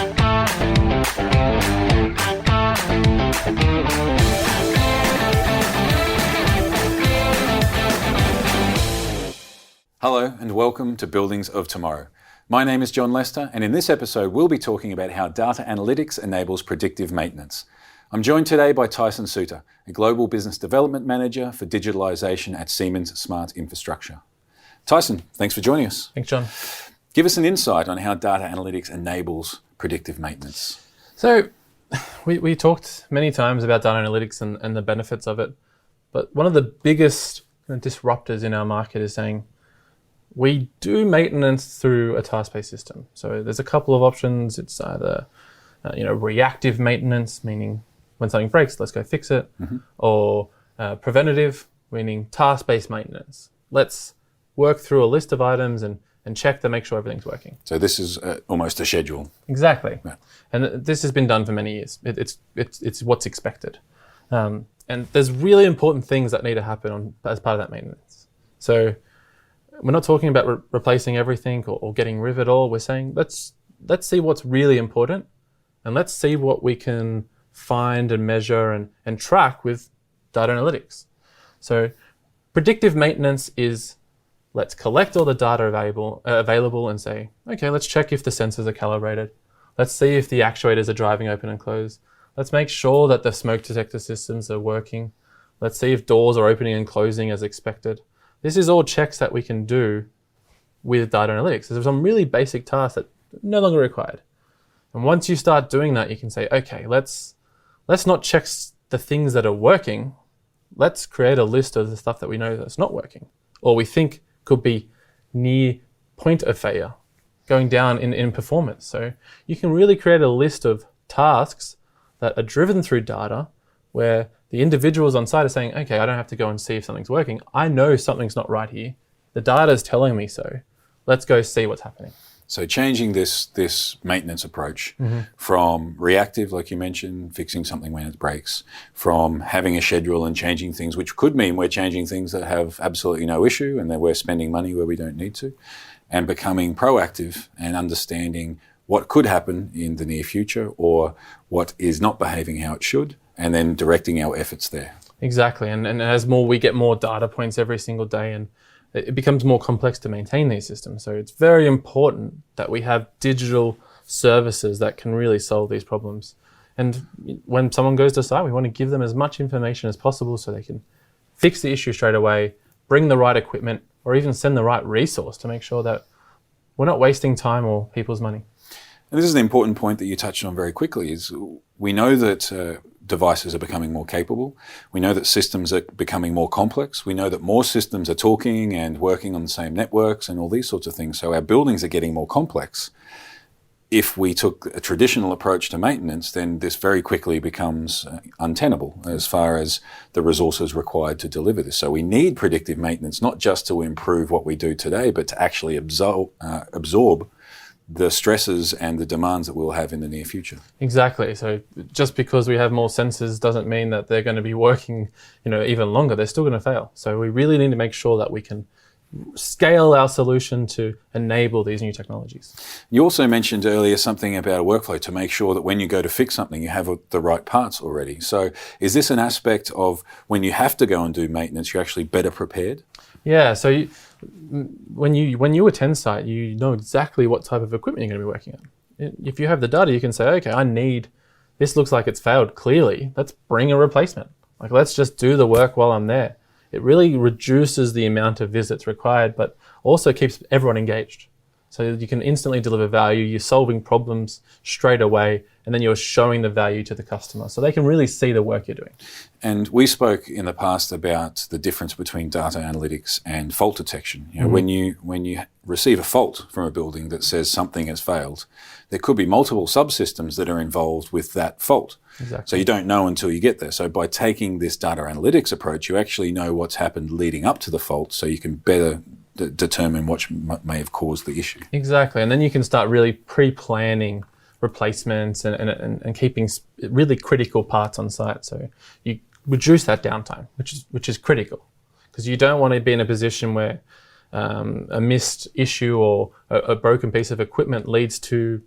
Hello and welcome to Buildings of Tomorrow. My name is John Lester, and in this episode we'll be talking about how data analytics enables predictive maintenance. I'm joined today by Tyson Soutter, a Global Business Development Manager for Digitalisation at Siemens Smart Infrastructure. Tyson, thanks for joining us. Thanks, John. Give us an insight on how data analytics enables predictive maintenance. So we talked many times about data analytics and the benefits of it, but one of the biggest disruptors in our market is saying, we do maintenance through a task-based system. So there's a couple of options. It's either reactive maintenance, meaning when something breaks, let's go fix it, or preventative, meaning task-based maintenance. Let's work through a list of items and check to make sure everything's working. So this is almost a schedule. Exactly. Yeah. And this has been done for many years. It's what's expected. And there's really important things that need to happen as part of that maintenance. So we're not talking about replacing everything or getting rid of it all. We're saying let's see what's really important, and let's see what we can find and measure and track with data analytics. So predictive maintenance is, let's collect all the data available and say, okay, let's check if the sensors are calibrated. Let's see if the actuators are driving open and close. Let's make sure that the smoke detector systems are working. Let's see if doors are opening and closing as expected. This is all checks that we can do with data analytics. There's some really basic tasks that are no longer required. And once you start doing that, you can say, okay, let's not check the things that are working. Let's create a list of the stuff that we know that's not working, or we think could be near point of failure, going down in performance. So you can really create a list of tasks that are driven through data where the individuals on site are saying, okay, I don't have to go and see if something's working. I know something's not right here. The data is telling me so. Let's go see what's happening. So changing this maintenance approach from reactive, like you mentioned, fixing something when it breaks, from having a schedule and changing things, which could mean we're changing things that have absolutely no issue and that we're spending money where we don't need to, and becoming proactive and understanding what could happen in the near future or what is not behaving how it should, and then directing our efforts there. Exactly, and as we get more data points every single day, and it becomes more complex to maintain these systems. So it's very important that we have digital services that can really solve these problems. And when someone goes to site, we want to give them as much information as possible so they can fix the issue straight away, bring the right equipment, or even send the right resource to make sure that we're not wasting time or people's money. And this is an important point that you touched on very quickly, is we know that devices are becoming more capable. We know that systems are becoming more complex. We know that more systems are talking and working on the same networks and all these sorts of things. So our buildings are getting more complex. If we took a traditional approach to maintenance, then this very quickly becomes untenable as far as the resources required to deliver this. So we need predictive maintenance, not just to improve what we do today, but to actually absorb the stresses and the demands that we'll have in the near future. Exactly. So just because we have more sensors doesn't mean that they're going to be working, even longer. They're still going to fail. So we really need to make sure that we can scale our solution to enable these new technologies. You also mentioned earlier something about a workflow to make sure that when you go to fix something, you have the right parts already. So is this an aspect of when you have to go and do maintenance, you're actually better prepared? Yeah. So when you attend site, you know exactly what type of equipment you're going to be working on. If you have the data, you can say, okay, this looks like it's failed clearly. Let's bring a replacement. Let's just do the work while I'm there. It really reduces the amount of visits required, but also keeps everyone engaged. So you can instantly deliver value, you're solving problems straight away, and then you're showing the value to the customer so they can really see the work you're doing. And we spoke in the past about the difference between data analytics and fault detection. When you receive a fault from a building that says something has failed, there could be multiple subsystems that are involved with that fault. Exactly. So you don't know until you get there. So by taking this data analytics approach, you actually know what's happened leading up to the fault, so you can better determine what may have caused the issue. Exactly, and then you can start really pre-planning replacements and keeping really critical parts on site. So you reduce that downtime, which is critical, because you don't want to be in a position where a missed issue or a broken piece of equipment leads to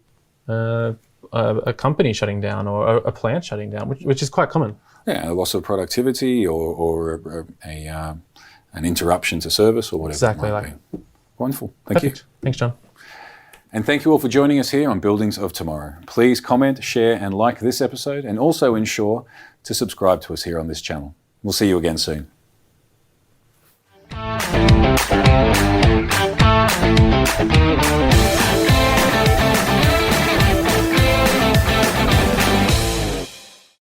a company shutting down or a plant shutting down, which is quite common. Yeah, a loss of productivity or an interruption to service or whatever Exactly it might like be. Wonderful. Thank you. Thanks, John. And thank you all for joining us here on Buildings of Tomorrow. Please comment, share, and like this episode, and also ensure to subscribe to us here on this channel. We'll see you again soon.